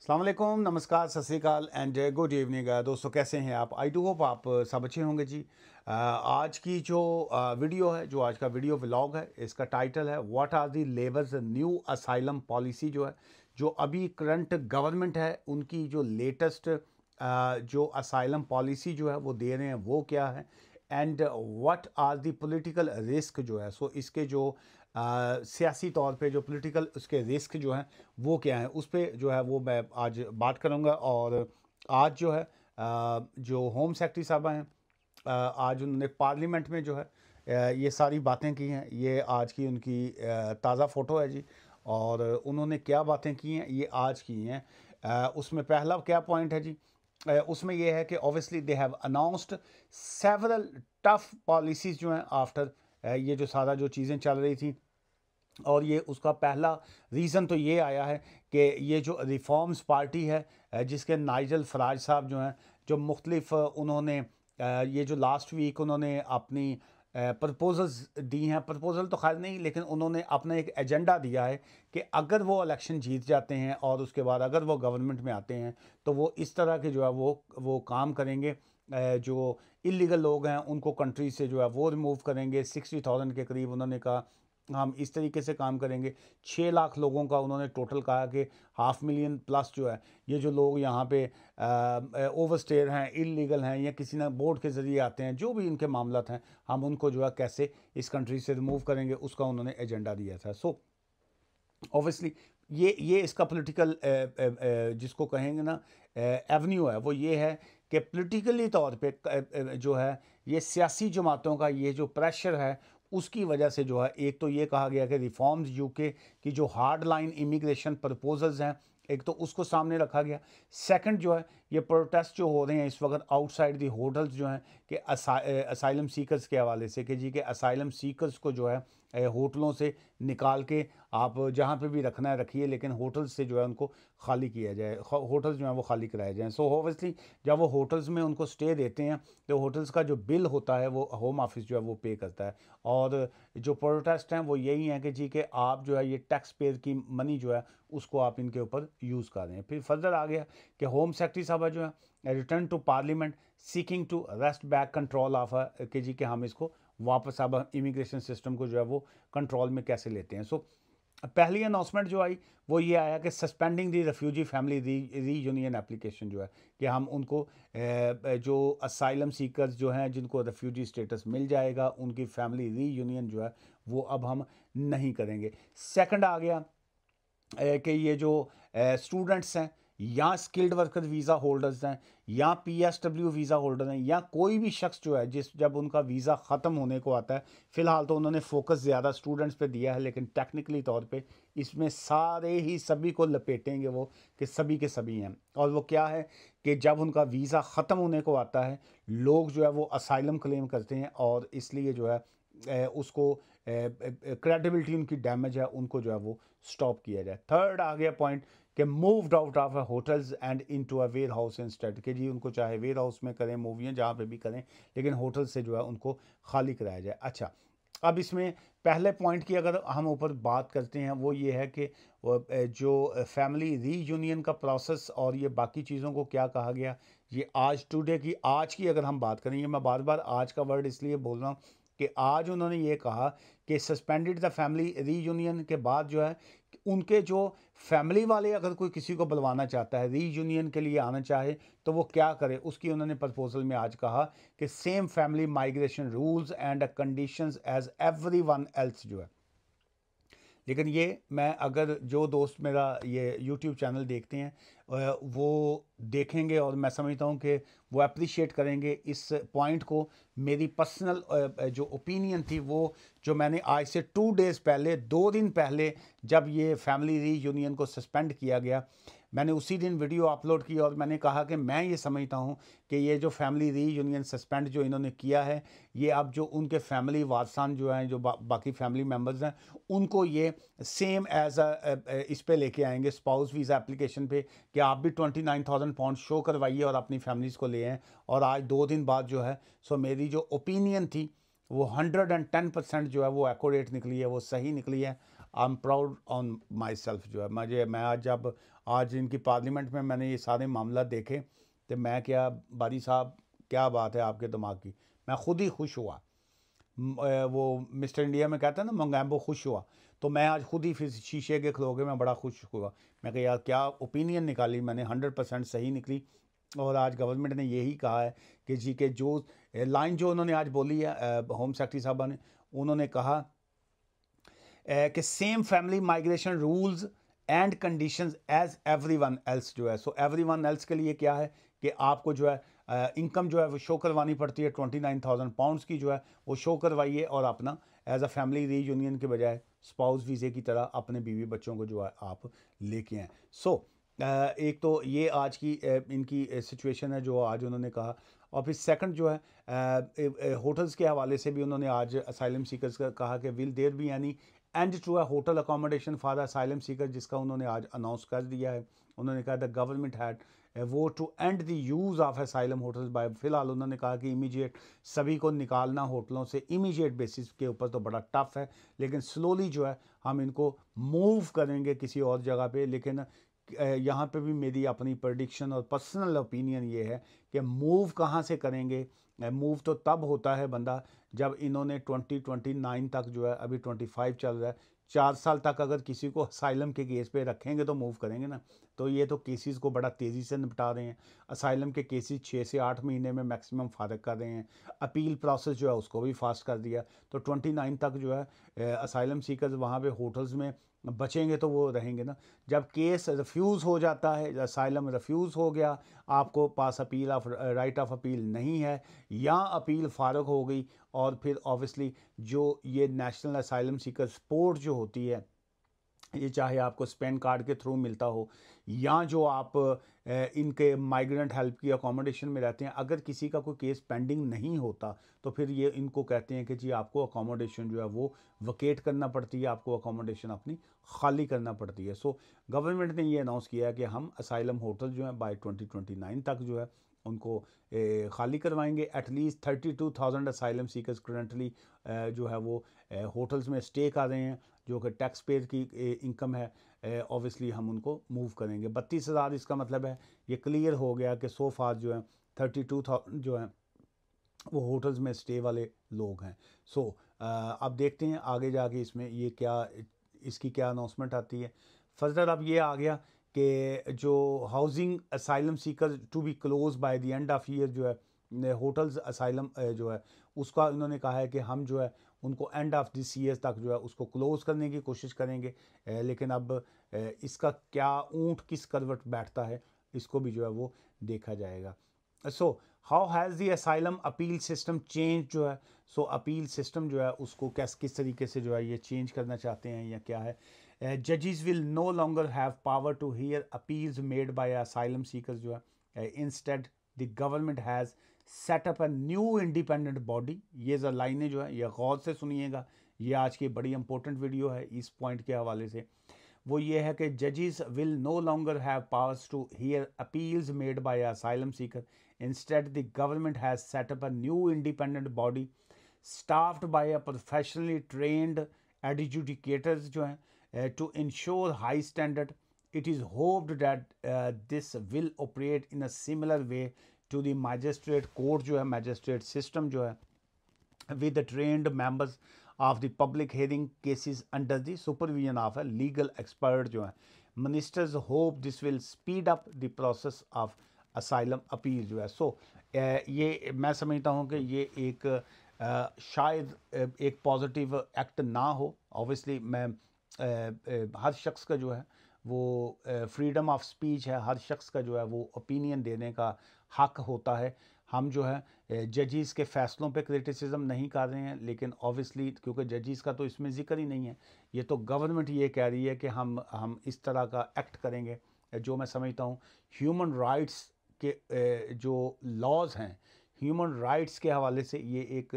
अस्सलाम वालेकुम, नमस्कार, सत श्री अकाल एंड गुड इवनिंग। दोस्तों कैसे हैं आप? आई डू होप आप सब अच्छे होंगे जी। आज की जो वीडियो है, जो आज का वीडियो व्लॉग है, इसका टाइटल है what are the Labour's new asylum policy. जो है, जो अभी करंट गवर्नमेंट है, उनकी जो लेटेस्ट जो असाइलम पॉलिसी जो है वो दे रहे हैं, वो क्या है and what are the political risk जो है। सो इसके जो सियासी तौर पे जो पॉलिटिकल उसके रिस्क जो हैं वो क्या है, उस पर जो है वो मैं आज बात करूंगा। और आज जो है जो होम सेक्रेटरी साहबा हैं, आज उन्होंने पार्लियामेंट में जो है ये सारी बातें की हैं। ये आज की उनकी ताज़ा फ़ोटो है जी। और उन्होंने क्या बातें की हैं ये आज की हैं। उसमें पहला क्या पॉइंट है जी, उसमें ये है कि obviously they have announced several tough policies जो हैं आफ्टर ये जो सारा जो चीज़ें चल रही थी। और ये उसका पहला रीज़न तो ये आया है कि ये जो रिफॉर्म्स पार्टी है, जिसके नाइजल फराज साहब जो हैं, जो मुख्तलिफ उन्होंने ये जो लास्ट वीक उन्होंने अपनी प्रपोजल्स दी हैं, प्रपोजल तो खैर नहीं, लेकिन उन्होंने अपना एक एजेंडा दिया है कि अगर वो इलेक्शन जीत जाते हैं और उसके बाद अगर वो गवर्नमेंट में आते हैं तो वो इस तरह के जो है वो काम करेंगे। जो इलीगल लोग हैं उनको कंट्री से जो है वो रिमूव करेंगे। 60,000 के करीब उन्होंने कहा हम इस तरीके से काम करेंगे। 6 लाख लोगों का उन्होंने टोटल कहा कि 500,000 प्लस जो है ये जो लोग यहाँ पे ओवरस्टेयर हैं, इलीगल हैं, या किसी ना बोर्ड के ज़रिए आते हैं, जो भी इनके मामला हैं, हम उनको जो है कैसे इस कंट्री से रिमूव करेंगे, उसका उन्होंने एजेंडा दिया था। सो ऑब्वियसली ये इसका पॉलिटिकल जिसको कहेंगे ना एवेन्यू है, वो ये है कि पॉलिटिकली तौर पे जो है ये सियासी जमातों का ये जो प्रेशर है, उसकी वजह से जो है एक तो ये कहा गया कि रिफॉर्म्स यूके की जो हार्ड लाइन इमिग्रेशन प्रपोजल्स हैं, एक तो उसको सामने रखा गया। सेकंड जो है ये प्रोटेस्ट जो हो रहे हैं इस वक्त आउटसाइड दी होटल्स जो हैं कि असाइलम सीकर्स के हवाले से, कि जी के असाइलम सीकर्स को जो है होटलों से निकाल के आप जहाँ पे भी रखना है रखिए, लेकिन होटल्स से जो है उनको खाली किया जाए, होटल्स जो हैं वो खाली कराए जाएँ। सो ऑब्वियसली जब वो होटल्स में उनको स्टे देते हैं तो होटल्स का जो बिल होता है वो होम ऑफिस जो है वो पे करता है। और जो प्रोटेस्ट हैं वो यही हैं कि जी कि आप जो है ये टैक्स पेयर की मनी जो है उसको आप इनके ऊपर यूज़ कर रहे हैं। फिर फर्दर आ गया कि होम सेक्रेटरी साहब जो है return to parliament seeking to wrest back control of कि जी कि हम इसको वापस अब इमिग्रेशन सिस्टम को जो है वो कंट्रोल में कैसे लेते हैं। सो पहली अनाउंसमेंट जो आई वो ये आया कि सस्पेंडिंग दी रेफ्यूजी फैमिली री यूनियन एप्लीकेशन जो है कि हम उनको जो असाइलम सीकर्स जो हैं जिनको रेफ्यूजी स्टेटस मिल जाएगा, उनकी फैमिली री यूनियन जो है वो अब हम नहीं करेंगे। सेकंड आ गया कि ये जो स्टूडेंट्स हैं या स्किल्ड वर्कर वीज़ा होल्डर्स हैं या पीएसडब्ल्यू वीज़ा होल्डर हैं या कोई भी शख्स जो है जब उनका वीज़ा ख़त्म होने को आता है, फ़िलहाल तो उन्होंने फोकस ज़्यादा स्टूडेंट्स पे दिया है, लेकिन टेक्निकली तौर पे इसमें सारे ही सभी को लपेटेंगे वो कि सभी के सभी हैं। और वो क्या है कि जब उनका वीज़ा ख़त्म होने को आता है, लोग जो है वो असाइलम क्लेम करते हैं और इसलिए जो है उसको क्रेडिबिलिटी उनकी डैमेज है, उनको जो है वो स्टॉप किया जाए। थर्ड आ गया पॉइंट कि moved out of hotels and into a warehouse instead, कि जी उनको चाहे वेयर हाउस में करें, मूवियाँ जहाँ पे भी करें, लेकिन होटल से जो है उनको खाली कराया जाए। अच्छा, अब इसमें पहले पॉइंट की अगर हम ऊपर बात करते हैं वो ये है कि जो फैमिली री यूनियन का प्रोसेस और ये बाकी चीज़ों को क्या कहा गया, ये आज टुडे की आज की अगर हम बात करेंगे, मैं बार बार आज का वर्ड इसलिए बोल रहा हूँ कि आज उन्होंने ये कहा कि सस्पेंडेड द फैमिली री यूनियन के बाद जो है उनके जो फैमिली वाले अगर कोई किसी को बुलवाना चाहता है, री यूनियन के लिए आना चाहे, तो वो क्या करे, उसकी उन्होंने प्रपोजल में आज कहा कि same family migration rules and conditions as everyone else जो है। लेकिन ये मैं अगर जो दोस्त मेरा ये यूट्यूब चैनल देखते हैं वो देखेंगे और मैं समझता हूँ कि वो अप्रिशिएट करेंगे इस पॉइंट को। मेरी पर्सनल जो ओपिनियन थी वो, जो मैंने आज से 2 डेज़ पहले, 2 दिन पहले जब ये फैमिली री यूनियन को सस्पेंड किया गया, मैंने उसी दिन वीडियो अपलोड की और मैंने कहा कि मैं ये समझता हूँ कि ये जो फैमिली री यूनियन सस्पेंड जो इन्होंने किया है, ये अब जो उनके फैमिली वारसान जो हैं, जो बाकी फैमिली मेम्बर्स हैं, उनको ये सेम एज इस पे लेके आएंगे स्पाउस वीज़ा एप्लीकेशन पे कि आप भी 29,000 पाउंड शो करवाइए और अपनी फैमिलीज़ को ले आएँ। और आज 2 दिन बाद जो है, सो मेरी जो ओपिनियन थी वो 110% जो है वो एक्यूरेट निकली है, वो सही निकली है। I am proud on my self जो है। मैं आज जब आज इनकी पार्लियामेंट में मैंने ये सारे मामला देखे, तो मैं क्या बारी साहब, क्या बात है आपके दिमाग की, मैं खुद ही खुश हुआ। वो मिस्टर इंडिया में कहता है ना, मंगैम्बो खुश हुआ, तो मैं आज खुद ही फिर शीशे के खलो के मैं बड़ा खुश हुआ। मैं कहा यार क्या ओपिनियन निकाली मैंने, 100% सही निकली। और आज गवर्नमेंट ने यही कहा है कि जी के जो लाइन जो उन्होंने आज बोली है होम सेक्रेटरी साहबा ने, उन्होंने कहा कि same family migration rules and conditions as everyone else जो है। सो एवरीवन एल्स के लिए क्या है कि आपको जो है इनकम जो है वो शो करवानी पड़ती है, 29,000 पाउंड्स की जो है वो शो करवाइए, और अपना एज अ फैमिली रीयूनियन के बजाय स्पाउस वीज़े की तरह अपने बीवी बच्चों को जो है आप लेके आएँ। सो एक तो ये आज की इनकी सिचुएशन है जो आज उन्होंने कहा। और फिर सेकंड जो है होटल्स के हवाले से भी उन्होंने आज असाइलम सीकर्स का कहा कि will there be any end to a hotel accommodation for asylum seeker, जिसका उन्होंने आज अनाउंस कर दिया है। उन्होंने कहा the government had vow to end the use of asylum hotels by, फिलहाल उन्होंने कहा कि इमीडिएट सभी को निकालना होटलों से इमीडिएट बेसिस के ऊपर तो बड़ा टफ है, लेकिन स्लोली जो है हम इनको मूव करेंगे किसी और जगह पे। लेकिन यहाँ पे भी मेरी अपनी प्रडिक्शन और पर्सनल ओपिनियन ये है कि मूव कहाँ से करेंगे, मूव तो तब होता है बंदा जब इन्होंने 2029 तक जो है, अभी 25 चल रहा है, 4 साल तक अगर किसी को असाइलम के केस पे रखेंगे तो मूव करेंगे ना। तो ये तो केसेस को बड़ा तेज़ी से निपटा रहे हैं, असाइलम के केसेस 6 से 8 महीने में मैक्सिमम फारग कर रहे हैं, अपील प्रोसेस जो है उसको भी फास्ट कर दिया। तो 29 तक जो है असाइलम सीकर्स वहाँ पे होटल्स में बचेंगे तो वो रहेंगे ना। जब केस रिफ्यूज़ हो जाता है, असाइलम रिफ्यूज़ हो गया, आपको पास appeal of right of appeal नहीं है, या अपील फारग हो गई, और फिर ऑब्वियसली जो ये नेशनल असाइलम सीकर सपोर्ट जो होती है, ये चाहे आपको स्पेन कार्ड के थ्रू मिलता हो या जो आप इनके माइग्रेंट हेल्प की अकोमोडेशन में रहते हैं, अगर किसी का कोई केस पेंडिंग नहीं होता तो फिर ये इनको कहते हैं कि जी आपको अकोमोडेशन जो है वो वकेट करना पड़ती है, आपको अकोमोडेशन अपनी खाली करना पड़ती है। सो गवर्नमेंट ने ये अनाउंस किया है कि हम असाइलम होटल जो है बाय 2029 तक जो है उनको खाली करवाएंगे। एटलीस्ट 32,000 असाइलम सीकर्स करंटली जो है वो होटल्स में स्टे कर रहे हैं, जो कि टैक्स पेयर की इनकम है। ऑब्वियसली हम उनको मूव करेंगे। 32,000 इसका मतलब है ये क्लियर हो गया कि सो फार जो है 32,000 जो है वो होटल्स में स्टे वाले लोग हैं। सो अब देखते हैं आगे जाके इसमें ये क्या, इसकी क्या अनाउंसमेंट आती है। फर्दर अब ये आ गया कि जो housing asylum seeker to be close by the end of year जो है होटल्स असाइलम जो है उसका उन्होंने कहा है कि हम जो है उनको एंड ऑफ दिस ईयर तक जो है उसको क्लोज़ करने की कोशिश करेंगे। लेकिन अब इसका क्या ऊँट किस करवट बैठता है, इसको भी जो है वो देखा जाएगा। So how has the asylum appeal system change जो है, सो अपील सिस्टम जो है उसको किस तरीके से जो है ये चेंज करना चाहते हैं या क्या है। जजेस will no longer have power to hear appeals made by asylum seekers जो है, instead the government has set up a new independent body. ये जो लाइनें जो है ये गौर से सुनिएगा, ये आज की बड़ी इंपॉर्टेंट वीडियो है इस पॉइंट के हवाले से। वो ये है कि जजेस will no longer have powers to hear appeals made by asylum seeker, instead the government has set up a new independent body staffed by a professionally trained adjudicators जो हैं to ensure high standard. It is hoped that this will operate in a similar way to the magistrate court जो है, magistrate system जो है, with the trained members of the public hearing cases under the supervision of a legal expert जो है। Ministers hope this will speed up the process of asylum appeal जो है। So ये मैं समझता हूँ कि ये एक शायद एक पॉजिटिव एक्ट ना हो। ऑब्वियसली मैं हर शख्स का जो है वो फ्रीडम ऑफ स्पीच है, हर शख्स का जो है वो ओपिनियन देने का हक होता है। हम जो है जजेस के फ़ैसलों पे क्रिटिसिज्म नहीं कर रहे हैं, लेकिन ऑब्वियसली क्योंकि जजेस का तो इसमें ज़िक्र ही नहीं है, ये तो गवर्नमेंट ये कह रही है कि हम इस तरह का एक्ट करेंगे जो मैं समझता हूँ ह्यूमन राइट्स के जो लॉज हैं, ह्यूमन राइट्स के हवाले से ये एक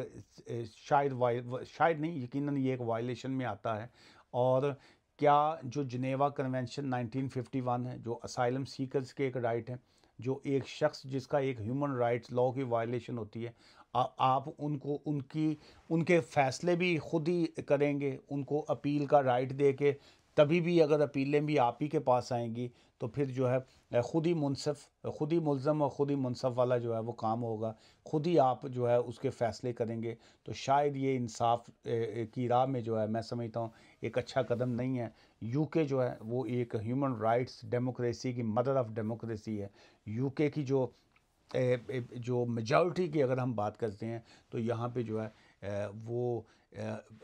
शायद नहीं, यकीनन ये एक वायलेशन में आता है। और क्या जो जिनेवा कन्वेंशन 1951 है, जो असाइलम सीकर्स के एक राइट है, जो एक शख्स जिसका एक ह्यूमन राइट्स लॉ की वायलेशन होती है, आप उनको उनके फ़ैसले भी खुद ही करेंगे, उनको अपील का राइट दे के तभी भी अगर अपीलें भी आप ही के पास आएंगी तो फिर जो है ख़ुद ही मुनसिफ, ख़ुद ही मुल्ज़म और ख़ुद ही मुनसफ़ वाला जो है वो काम होगा, ख़ुद ही आप जो है उसके फ़ैसले करेंगे। तो शायद ये इंसाफ की राह में जो है मैं समझता हूँ एक अच्छा कदम नहीं है। यूके जो है वो एक ह्यूमन राइट्स डेमोक्रेसी की मदर ऑफ़ डेमोक्रेसी है। यूके की जो मेजॉरिटी की अगर हम बात करते हैं तो यहाँ पे जो है वो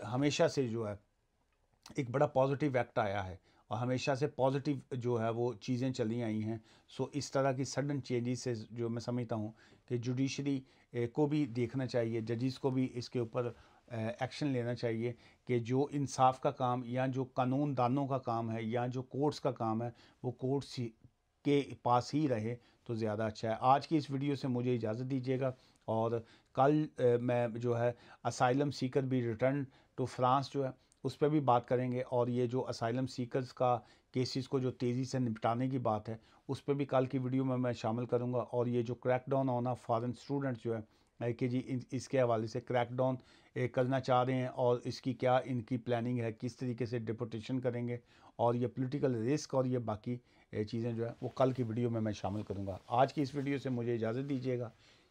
हमेशा से जो है एक बड़ा पॉजिटिव एक्ट आया है और हमेशा से पॉजिटिव जो है वो चीज़ें चली आई हैं। सो इस तरह की सडन चेंजेस से जो मैं समझता हूँ कि जुडिशरी को भी देखना चाहिए, जजेस को भी इसके ऊपर एक्शन लेना चाहिए कि जो इंसाफ का काम या जो कानून दानों का काम है या जो कोर्ट्स का काम है वो कोर्ट्स के पास ही रहे तो ज़्यादा अच्छा है। आज की इस वीडियो से मुझे इजाज़त दीजिएगा और कल मैं जो है असाइलम सीकर भी रिटर्न टू फ्रांस जो है उस पर भी बात करेंगे और ये जो असाइलम सीकर्स का केसेस को जो तेज़ी से निपटाने की बात है उस पर भी कल की वीडियो में मैं शामिल करूंगा। और ये जो क्रैकडाउन ऑन फॉरेन स्टूडेंट्स जो है कि जी इसके हवाले से क्रैकडाउन करना चाह रहे हैं और इसकी क्या इनकी प्लानिंग है, किस तरीके से डिपोटेशन करेंगे और ये पॉलिटिकल रिस्क और ये बाकी चीज़ें जो है वो कल की वीडियो में मैं शामिल करूँगा। आज की इस वीडियो से मुझे इजाज़त दीजिएगा।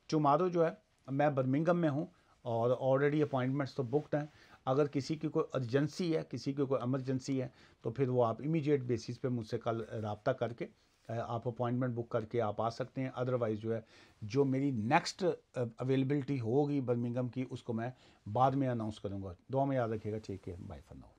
टुमारो जो है मैं बर्मिंघम में हूँ और ऑलरेडी अपॉइंटमेंट्स तो बुकड हैं। अगर किसी की कोई अर्जेंसी है, किसी की कोई इमरजेंसी है तो फिर वो आप इमीडिएट बेसिस पे मुझसे कल रब्ता करके आप अपॉइंटमेंट बुक करके आप आ सकते हैं। अदरवाइज़ जो है जो मेरी नेक्स्ट अवेलेबिलिटी होगी बर्मिंघम की उसको मैं बाद में अनाउंस करूँगा। दुआ में याद रखिएगा। ठीक है, बाय फॉर नाउ।